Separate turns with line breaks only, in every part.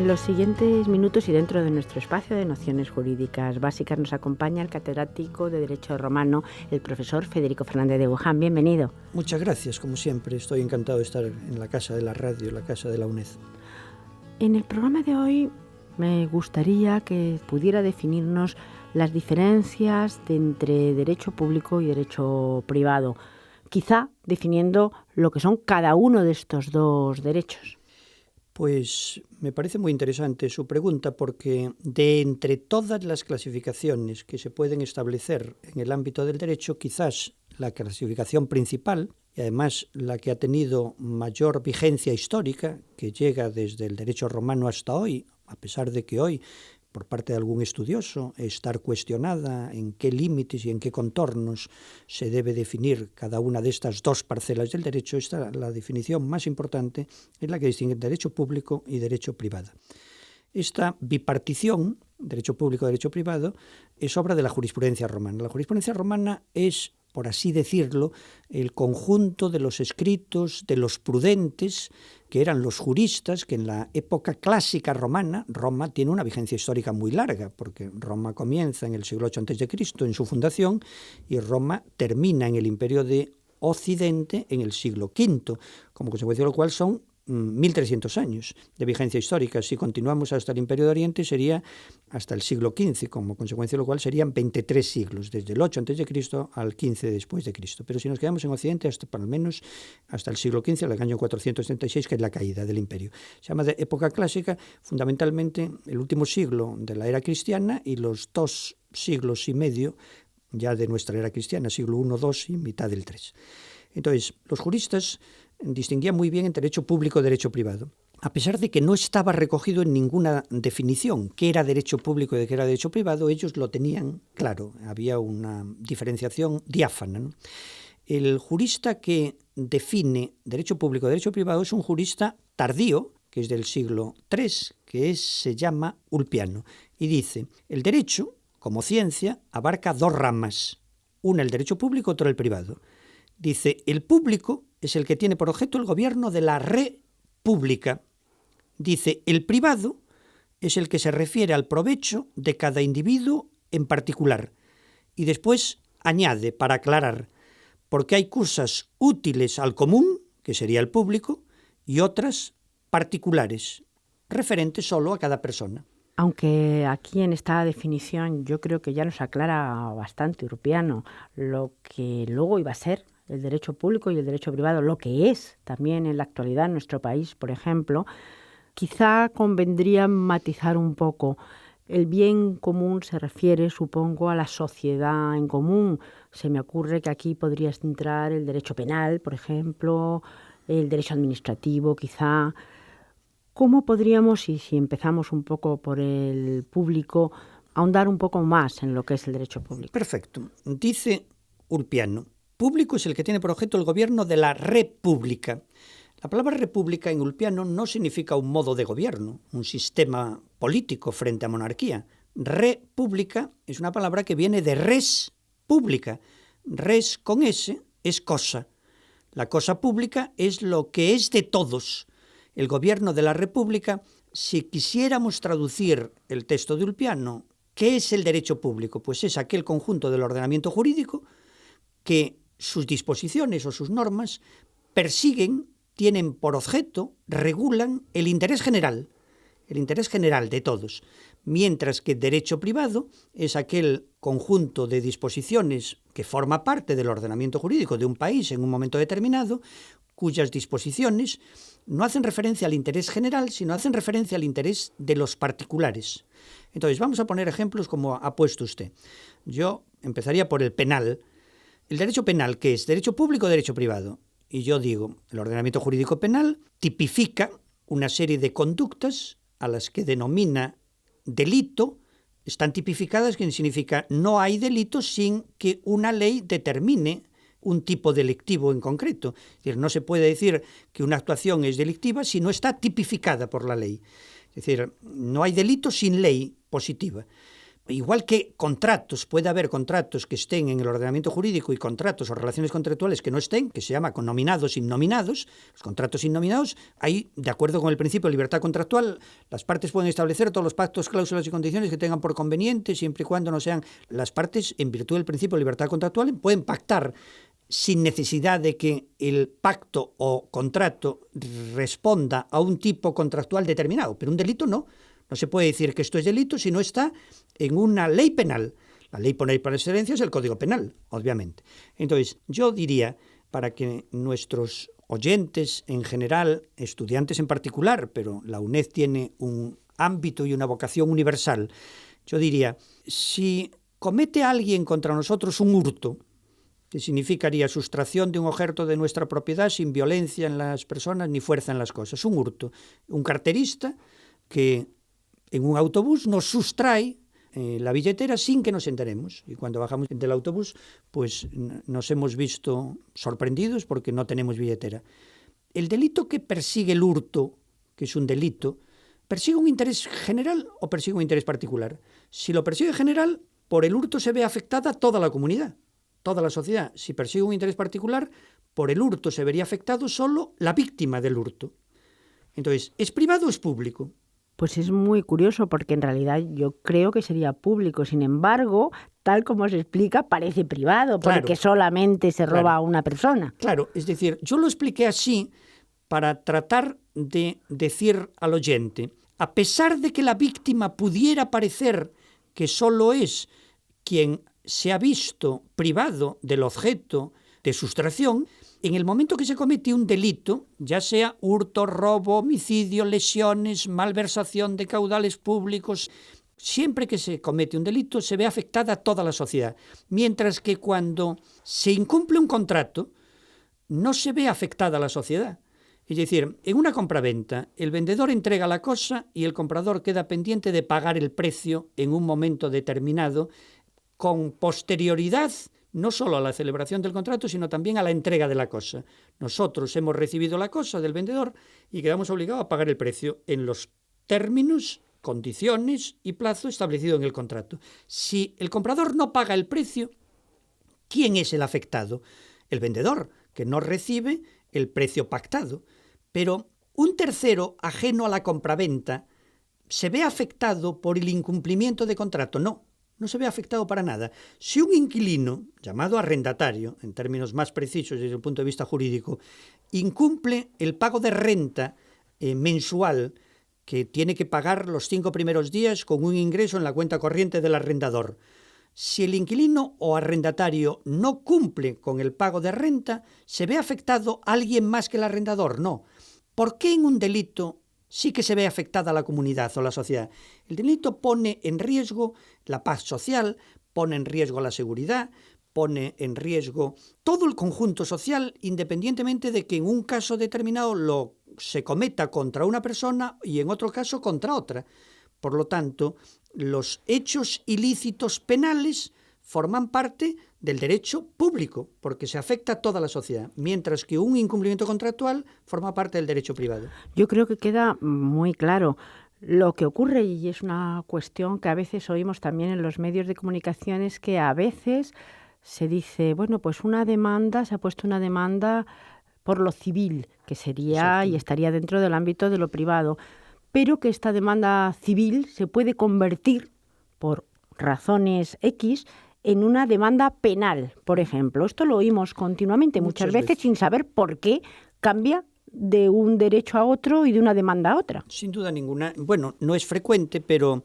En los siguientes minutos y dentro de nuestro espacio de nociones jurídicas básicas nos acompaña el catedrático de Derecho Romano, el profesor Federico Fernández de Buján. Bienvenido.
Muchas gracias, como siempre. Estoy encantado de estar en la casa de la radio, la casa de la UNED.
En el programa de hoy me gustaría que pudiera definirnos las diferencias entre derecho público y derecho privado, quizá definiendo lo que son cada uno de estos dos derechos.
Pues me parece muy interesante su pregunta porque de entre todas las clasificaciones que se pueden establecer en el ámbito del derecho, quizás la clasificación principal y además la que ha tenido mayor vigencia histórica, que llega desde el derecho romano hasta hoy, a pesar de que hoy, por parte de algún estudioso, estar cuestionada en qué límites y en qué contornos se debe definir cada una de estas dos parcelas del derecho, la definición más importante es la que distingue derecho público y derecho privado. Esta bipartición, derecho público y derecho privado, es obra de la jurisprudencia romana. La jurisprudencia romana es, por así decirlo, el conjunto de los escritos de los prudentes, que eran los juristas, que en la época clásica romana, Roma tiene una vigencia histórica muy larga, porque Roma comienza en el siglo VIII a.C. en su fundación, y Roma termina en el Imperio de Occidente en el siglo V, como consecuencia de lo cual son 1300 años de vigencia histórica. Si continuamos hasta el Imperio de Oriente sería hasta el siglo XV, como consecuencia de lo cual serían 23 siglos, desde el 8 a.C. al 15 después de Cristo. Pero si nos quedamos en Occidente, hasta por lo menos hasta el siglo XV, al año 436, que es la caída del imperio. Se llama de época clásica, fundamentalmente el último siglo de la era cristiana y los 2 siglos y medio ya de nuestra era cristiana, siglo I, II y mitad del III. Entonces, los juristas distinguían muy bien entre derecho público y derecho privado, a pesar de que no estaba recogido en ninguna definición qué era derecho público y qué era derecho privado. Ellos lo tenían claro, había una diferenciación diáfana, ¿no? El jurista que define derecho público y derecho privado es un jurista tardío, que es del siglo III, se llama Ulpiano, y dice: el derecho, como ciencia, abarca 2 ramas, una el derecho público, otra el privado. Dice, el público es el que tiene por objeto el gobierno de la república. Dice, el privado es el que se refiere al provecho de cada individuo en particular. Y después añade, para aclarar, porque hay cosas útiles al común, que sería el público, y otras particulares, referentes solo a cada persona.
Aunque aquí en esta definición yo creo que ya nos aclara bastante Ulpiano lo que luego iba a ser el derecho público y el derecho privado, lo que es también en la actualidad en nuestro país, por ejemplo, quizá convendría matizar un poco. El bien común se refiere, supongo, a la sociedad en común. Se me ocurre que aquí podría entrar el derecho penal, por ejemplo, el derecho administrativo, quizá. ¿Cómo podríamos, si empezamos un poco por el público, ahondar un poco más en lo que es el derecho público?
Perfecto. Dice Ulpiano, público es el que tiene por objeto el gobierno de la república. La palabra república en Ulpiano no significa un modo de gobierno, un sistema político frente a monarquía. República es una palabra que viene de res pública. Res con S es cosa. La cosa pública es lo que es de todos. El gobierno de la república, si quisiéramos traducir el texto de Ulpiano, ¿qué es el derecho público? Pues es aquel conjunto del ordenamiento jurídico que sus disposiciones o sus normas persiguen, tienen por objeto, regulan el interés general de todos, mientras que derecho privado es aquel conjunto de disposiciones que forma parte del ordenamiento jurídico de un país en un momento determinado, cuyas disposiciones no hacen referencia al interés general, sino hacen referencia al interés de los particulares. Entonces, vamos a poner ejemplos como ha puesto usted. Yo empezaría por el penal. El derecho penal, ¿qué es? ¿Derecho público o derecho privado? Y yo digo, el ordenamiento jurídico penal tipifica una serie de conductas a las que denomina delito. Están tipificadas, que significa no hay delito sin que una ley determine un tipo delictivo en concreto. Es decir, no se puede decir que una actuación es delictiva si no está tipificada por la ley. Es decir, no hay delito sin ley positiva. igual que contratos, puede haber contratos que estén en el ordenamiento jurídico y contratos o relaciones contractuales que no estén, que se llama con nominados, innominados. Los contratos innominados, ahí, de acuerdo con el principio de libertad contractual, las partes pueden establecer todos los pactos, cláusulas y condiciones que tengan por conveniente, siempre y cuando no sean las partes, en virtud del principio de libertad contractual, pueden pactar sin necesidad de que el pacto o contrato responda a un tipo contractual determinado, pero un delito no. No se puede decir que esto es delito si no está en una ley penal. La ley por excelencia es el Código Penal, obviamente. Entonces, yo diría, para que nuestros oyentes en general, estudiantes en particular, pero la UNED tiene un ámbito y una vocación universal, yo diría, si comete alguien contra nosotros un hurto, que significaría sustracción de un objeto de nuestra propiedad sin violencia en las personas ni fuerza en las cosas, un hurto, un carterista que en un autobús nos sustrae la billetera sin que nos enteremos. Y cuando bajamos del autobús, pues nos hemos visto sorprendidos porque no tenemos billetera. El delito que persigue el hurto, que es un delito, ¿persigue un interés general o persigue un interés particular? Si lo persigue general, por el hurto se ve afectada toda la comunidad, toda la sociedad. Si persigue un interés particular, por el hurto se vería afectado solo la víctima del hurto. Entonces, ¿es privado o es público?
Pues es muy curioso porque en realidad yo creo que sería público. Sin embargo, tal como se explica, parece privado porque solamente se roba a una persona.
Claro, es decir, yo lo expliqué así para tratar de decir al oyente, a pesar de que la víctima pudiera parecer que solo es quien se ha visto privado del objeto de sustracción, en el momento que se comete un delito, ya sea hurto, robo, homicidio, lesiones, malversación de caudales públicos, siempre que se comete un delito se ve afectada toda la sociedad, mientras que cuando se incumple un contrato no se ve afectada la sociedad. Es decir, en una compraventa, el vendedor entrega la cosa y el comprador queda pendiente de pagar el precio en un momento determinado, con posterioridad no solo a la celebración del contrato, sino también a la entrega de la cosa. Nosotros hemos recibido la cosa del vendedor y quedamos obligados a pagar el precio en los términos, condiciones y plazo establecido en el contrato. Si el comprador no paga el precio, ¿quién es el afectado? El vendedor, que no recibe el precio pactado. Pero un tercero ajeno a la compraventa se ve afectado por el incumplimiento de contrato. No se ve afectado para nada. Si un inquilino, llamado arrendatario, en términos más precisos desde el punto de vista jurídico, incumple el pago de renta mensual que tiene que pagar los 5 primeros días con un ingreso en la cuenta corriente del arrendador, si el inquilino o arrendatario no cumple con el pago de renta, ¿se ve afectado alguien más que el arrendador? No. ¿Por qué en un delito sí que se ve afectada la comunidad o la sociedad? El delito pone en riesgo la paz social, pone en riesgo la seguridad, pone en riesgo todo el conjunto social, independientemente de que en un caso determinado se cometa contra una persona y en otro caso contra otra. Por lo tanto, los hechos ilícitos penales forman parte del derecho público, porque se afecta a toda la sociedad, mientras que un incumplimiento contractual forma parte del derecho privado.
Yo creo que queda muy claro. Lo que ocurre, y es una cuestión que a veces oímos también en los medios de comunicación, es que a veces se dice, bueno, pues se ha puesto una demanda por lo civil, que sería y estaría dentro del ámbito de lo privado, pero que esta demanda civil se puede convertir, por razones X, en una demanda penal, por ejemplo. Esto lo oímos continuamente, muchas veces sin saber por qué cambia de un derecho a otro y de una demanda a otra.
Sin duda ninguna. Bueno, no es frecuente, pero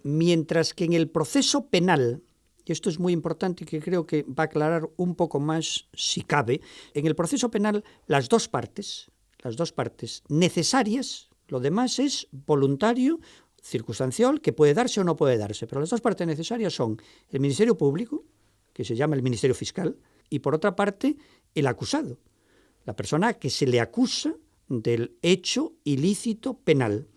mientras que en el proceso penal, y esto es muy importante y que creo que va a aclarar un poco más, si cabe, en el proceso penal las dos partes necesarias, lo demás es voluntario, circunstancial, que puede darse o no puede darse, pero las dos partes necesarias son el Ministerio Público, que se llama el Ministerio Fiscal, y por otra parte el acusado, la persona que se le acusa del hecho ilícito penal.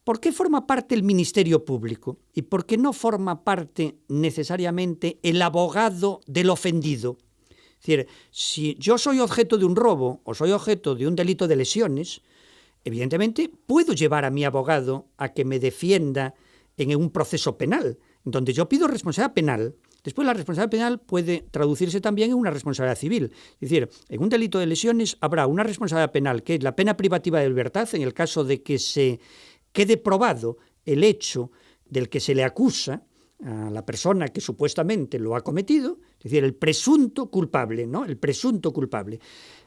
¿Por qué forma parte el Ministerio Público? ¿Y por qué no forma parte necesariamente el abogado del ofendido? Es decir, si yo soy objeto de un robo o soy objeto de un delito de lesiones, evidentemente puedo llevar a mi abogado a que me defienda en un proceso penal. donde yo pido responsabilidad penal. Después, la responsabilidad penal puede traducirse también en una responsabilidad civil. Es decir, en un delito de lesiones habrá una responsabilidad penal, que es la pena privativa de libertad, en el caso de que se quede probado el hecho del que se le acusa a la persona que supuestamente lo ha cometido, es decir, el presunto culpable, ¿no? El presunto culpable.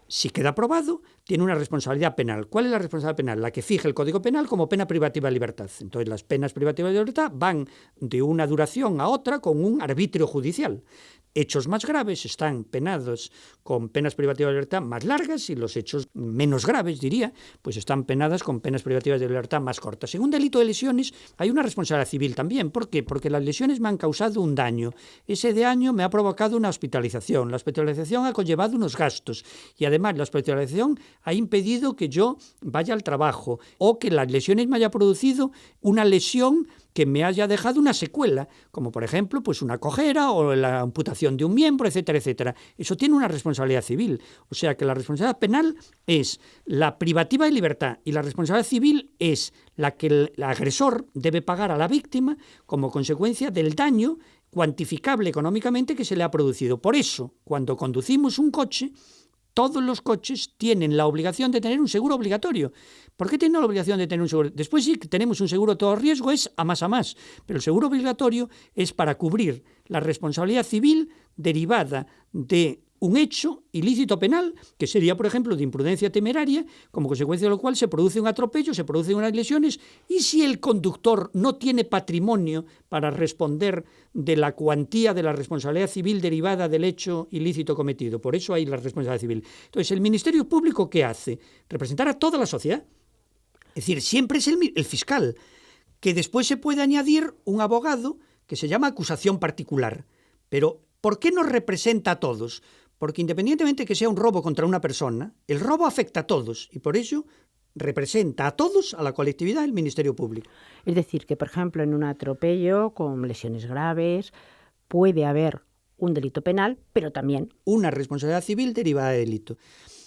Si queda probado, tiene una responsabilidad penal. ¿Cuál es la responsabilidad penal? La que fija el Código Penal como pena privativa de libertad. Entonces, las penas privativas de libertad van de una duración a otra con un arbitrio judicial. Hechos más graves están penados con penas privativas de libertad más largas y los hechos menos graves, diría, pues están penadas con penas privativas de libertad más cortas. En un delito de lesiones hay una responsabilidad civil también. ¿Por qué? Porque las lesiones me han causado un daño. Ese daño me ha provocado una hospitalización. La hospitalización ha conllevado unos gastos y además la hospitalización ha impedido que yo vaya al trabajo o que las lesiones me haya producido una lesión que me haya dejado una secuela, como por ejemplo pues una cojera o la amputación de un miembro, etcétera, etcétera. Eso tiene una responsabilidad civil. O sea que la responsabilidad penal es la privativa de libertad y la responsabilidad civil es la que el agresor debe pagar a la víctima como consecuencia del daño cuantificable económicamente que se le ha producido. Por eso, cuando conducimos un coche, todos los coches tienen la obligación de tener un seguro obligatorio. ¿Por qué tienen la obligación de tener un seguro? Después sí que tenemos un seguro de todo riesgo, es a más, pero el seguro obligatorio es para cubrir la responsabilidad civil derivada de un hecho ilícito penal, que sería, por ejemplo, de imprudencia temeraria, como consecuencia de lo cual se produce un atropello, se producen unas lesiones, y si el conductor no tiene patrimonio para responder de la cuantía de la responsabilidad civil derivada del hecho ilícito cometido. Por eso hay la responsabilidad civil. Entonces, ¿el Ministerio Público qué hace? Representar a toda la sociedad. Es decir, siempre es el fiscal, que después se puede añadir un abogado que se llama acusación particular. Pero, ¿por qué nos representa a todos? Porque independientemente que sea un robo contra una persona, el robo afecta a todos y por ello representa a todos, a la colectividad, el Ministerio Público.
Es decir, que por ejemplo en un atropello con lesiones graves puede haber un delito penal, pero también
una responsabilidad civil derivada de delito.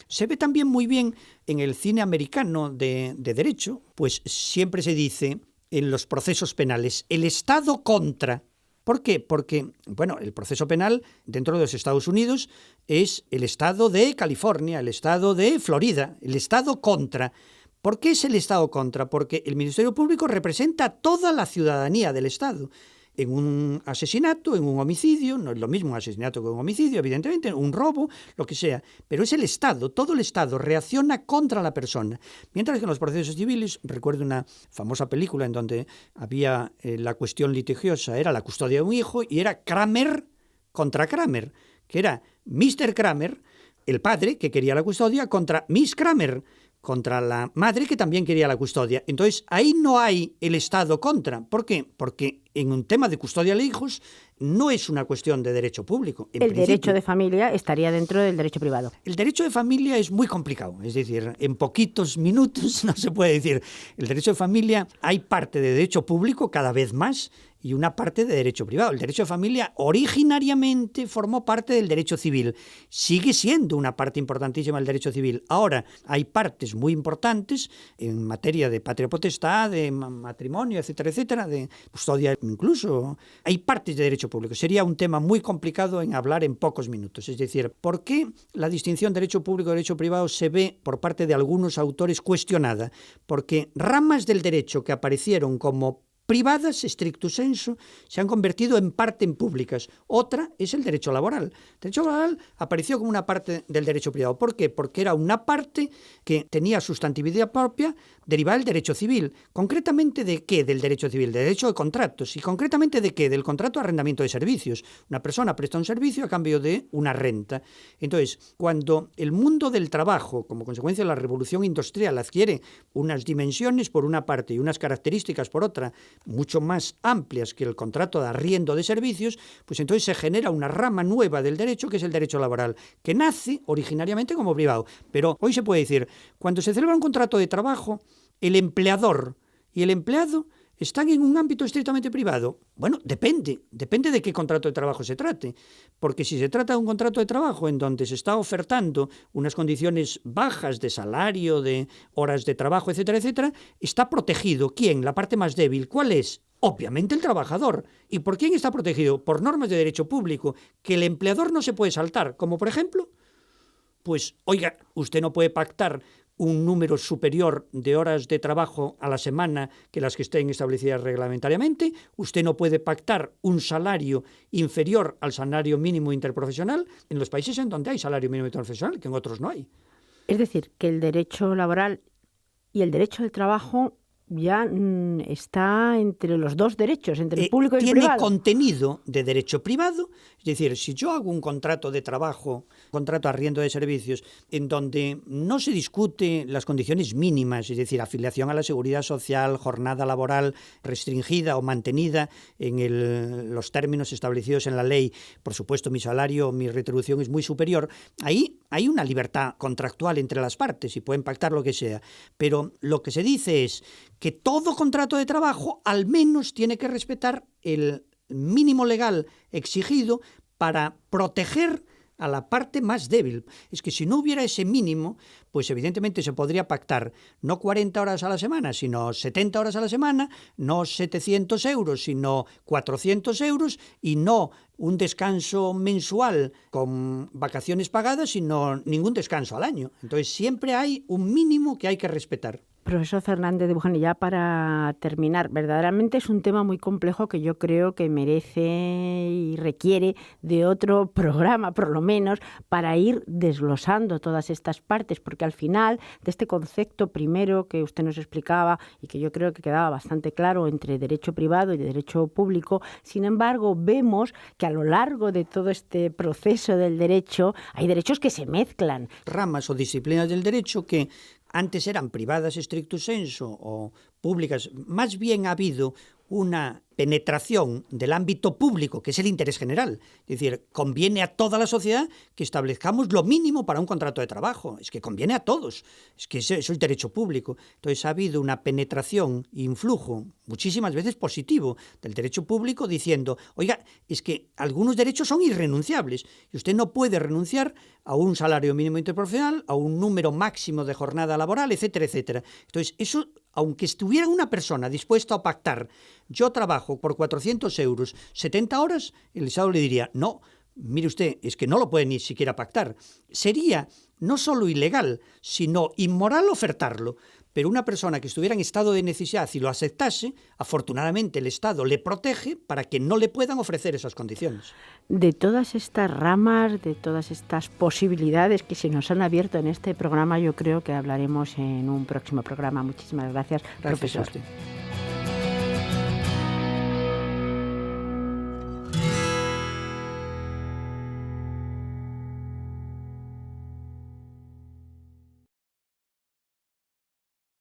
Se ve también muy bien en el cine americano de derecho, pues siempre se dice en los procesos penales, el Estado contra. ¿Por qué? Porque, bueno, el proceso penal dentro de los Estados Unidos es el estado de California, el estado de Florida, el estado contra. ¿Por qué es el estado contra? Porque el Ministerio Público representa a toda la ciudadanía del estado. En un asesinato, en un homicidio, no es lo mismo un asesinato que un homicidio, evidentemente, un robo, lo que sea, pero es el Estado, todo el Estado reacciona contra la persona. Mientras que en los procesos civiles, recuerdo una famosa película en donde había la cuestión litigiosa, era la custodia de un hijo, y era Kramer contra Kramer, que era Mr. Kramer, el padre que quería la custodia, contra Miss Kramer, contra la madre que también quería la custodia. Entonces, ahí no hay el Estado contra. ¿Por qué? Porque en un tema de custodia de hijos no es una cuestión de derecho público.
El derecho de familia estaría dentro del derecho privado.
El derecho de familia es muy complicado. Es decir, en poquitos minutos no se puede decir. El derecho de familia, hay parte de derecho público cada vez más y una parte de derecho privado. El derecho de familia originariamente formó parte del derecho civil. Sigue siendo una parte importantísima del derecho civil. Ahora, hay partes muy importantes en materia de patria potestad, de matrimonio, etcétera, etcétera, de custodia incluso. Hay partes de derecho público. Sería un tema muy complicado en hablar en pocos minutos. Es decir, ¿por qué la distinción derecho público y derecho privado se ve por parte de algunos autores cuestionada? Porque ramas del derecho que aparecieron como privadas, stricto sensu, se han convertido en parte en públicas. Otra es el derecho laboral. El derecho laboral apareció como una parte del derecho privado. ¿Por qué? Porque era una parte que tenía sustantividad propia derivada del derecho civil. ¿Concretamente de qué del derecho civil? De derecho de contratos. ¿Y concretamente de qué? Del contrato de arrendamiento de servicios. Una persona presta un servicio a cambio de una renta. Entonces, cuando el mundo del trabajo, como consecuencia de la revolución industrial, adquiere unas dimensiones por una parte y unas características por otra, mucho más amplias que el contrato de arriendo de servicios, pues entonces se genera una rama nueva del derecho que es el derecho laboral, que nace originariamente como privado. Pero hoy se puede decir, cuando se celebra un contrato de trabajo, el empleador y el empleado están en un ámbito estrictamente privado. Bueno, depende de qué contrato de trabajo se trate, porque si se trata de un contrato de trabajo en donde se está ofertando unas condiciones bajas de salario, de horas de trabajo, etcétera, etcétera, está protegido. ¿Quién? La parte más débil. ¿Cuál es? Obviamente el trabajador. ¿Y por quién está protegido? Por normas de derecho público, que el empleador no se puede saltar, como por ejemplo, pues, oiga, usted no puede pactar un número superior de horas de trabajo a la semana que las que estén establecidas reglamentariamente, usted no puede pactar un salario inferior al salario mínimo interprofesional en los países en donde hay salario mínimo interprofesional, que en otros no hay.
Es decir, que el derecho laboral y el derecho del trabajo ya está entre los dos derechos, entre el público y el privado.
Tiene contenido de derecho privado, es decir, si yo hago un contrato de trabajo, contrato de arriendo de servicios, en donde no se discute las condiciones mínimas, es decir, afiliación a la seguridad social, jornada laboral restringida o mantenida en los términos establecidos en la ley, por supuesto mi salario, mi retribución es muy superior, ahí hay una libertad contractual entre las partes y pueden pactar lo que sea, pero lo que se dice es que todo contrato de trabajo al menos tiene que respetar el mínimo legal exigido para proteger a la parte más débil. Es que si no hubiera ese mínimo, pues evidentemente se podría pactar no 40 horas a la semana, sino 70 horas a la semana, no 700 euros, sino 400 euros, y no un descanso mensual con vacaciones pagadas, sino ningún descanso al año. Entonces siempre hay un mínimo que hay que respetar.
Profesor Fernández de Buján, y ya para terminar, verdaderamente es un tema muy complejo que yo creo que merece y requiere de otro programa, por lo menos, para ir desglosando todas estas partes, porque al final de este concepto primero que usted nos explicaba y que yo creo que quedaba bastante claro entre derecho privado y derecho público, sin embargo, vemos que a lo largo de todo este proceso del derecho hay derechos que se mezclan.
Ramas o disciplinas del derecho que antes eran privadas stricto sensu o públicas, más bien ha habido una penetración del ámbito público, que es el interés general. Es decir, conviene a toda la sociedad que establezcamos lo mínimo para un contrato de trabajo. Es que conviene a todos. Es que eso es derecho público. Entonces ha habido una penetración e influjo, muchísimas veces positivo, del derecho público diciendo, oiga, es que algunos derechos son irrenunciables y usted no puede renunciar a un salario mínimo interprofesional, a un número máximo de jornada laboral, etcétera, etcétera. Entonces, eso, aunque estuviera una persona dispuesta a pactar, yo trabajo por 400 euros 70 horas, el Estado le diría, no, mire usted, es que no lo puede ni siquiera pactar. Sería no solo ilegal, sino inmoral ofertarlo. Pero una persona que estuviera en estado de necesidad y lo aceptase, afortunadamente el Estado le protege para que no le puedan ofrecer esas condiciones.
De todas estas ramas, de todas estas posibilidades que se nos han abierto en este programa, yo creo que hablaremos en un próximo programa. Muchísimas gracias, profesor.
Gracias a usted.